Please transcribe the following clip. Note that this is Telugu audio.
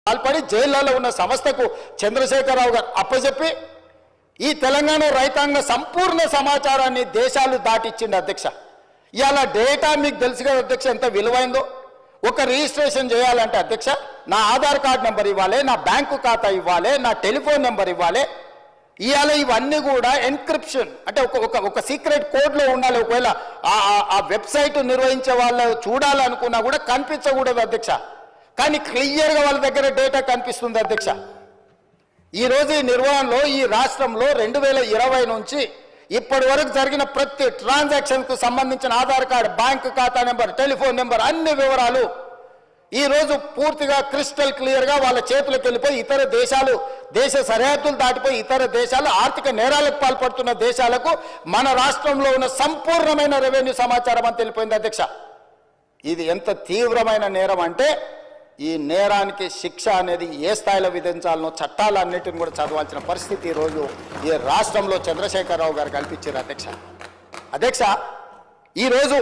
పాల్పడి జైళ్లలో ఉన్న సంస్థకు చంద్రశేఖరరావు గారు అప్పచెప్పి ఈ తెలంగాణ రైతాంగ సంపూర్ణ సమాచారాన్ని దేశాలు దాటిచ్చింది అధ్యక్ష. ఇవాళ డేటా మీకు తెలుసు కదా అధ్యక్ష ఎంత విలువైందో. ఒక రిజిస్ట్రేషన్ చేయాలంటే అధ్యక్ష నా ఆధార్ కార్డ్ నెంబర్ ఇవ్వాలి, నా బ్యాంకు ఖాతా ఇవ్వాలి, నా టెలిఫోన్ నెంబర్ ఇవ్వాలి. ఇవాళ ఇవన్నీ కూడా ఎన్క్రిప్షన్ అంటే ఒక సీక్రెట్ కోడ్లో ఉండాలి. ఒకవేళ ఆ వెబ్సైట్ నిర్వహించే వాళ్ళు చూడాలనుకున్నా కూడా కనిపించకూడదు అధ్యక్ష. కానీ క్లియర్గా వాళ్ళ దగ్గర డేటా కనిపిస్తుంది అధ్యక్ష. ఈరోజు ఈ నిర్వహణలో ఈ రాష్ట్రంలో 2020 నుంచి ఇప్పటి వరకు జరిగిన ప్రతి ట్రాన్సాక్షన్కు సంబంధించిన ఆధార్ కార్డు, బ్యాంకు ఖాతా నెంబర్, టెలిఫోన్ నెంబర్ అన్ని వివరాలు ఈరోజు పూర్తిగా క్రిస్టల్ క్లియర్గా వాళ్ళ చేతులకు వెళ్ళిపోయి ఇతర దేశాలు, దేశ సరిహద్దులు దాటిపోయి ఇతర దేశాలు, ఆర్థిక నేరాలకు పాల్పడుతున్న దేశాలకు మన రాష్ట్రంలో ఉన్న సంపూర్ణమైన రెవెన్యూ సమాచారం అని తెలిపోయింది అధ్యక్ష. ఇది ఎంత తీవ్రమైన నేరం అంటే ఈ నేరానికి శిక్ష అనేది ఏ స్థాయిలో విధించాలనో చట్టాలన్నిటిని కూడా చదవాల్సిన పరిస్థితి ఈరోజు ఈ రాష్ట్రంలో చంద్రశేఖరరావు గారు కల్పించారు అధ్యక్ష. ఈరోజు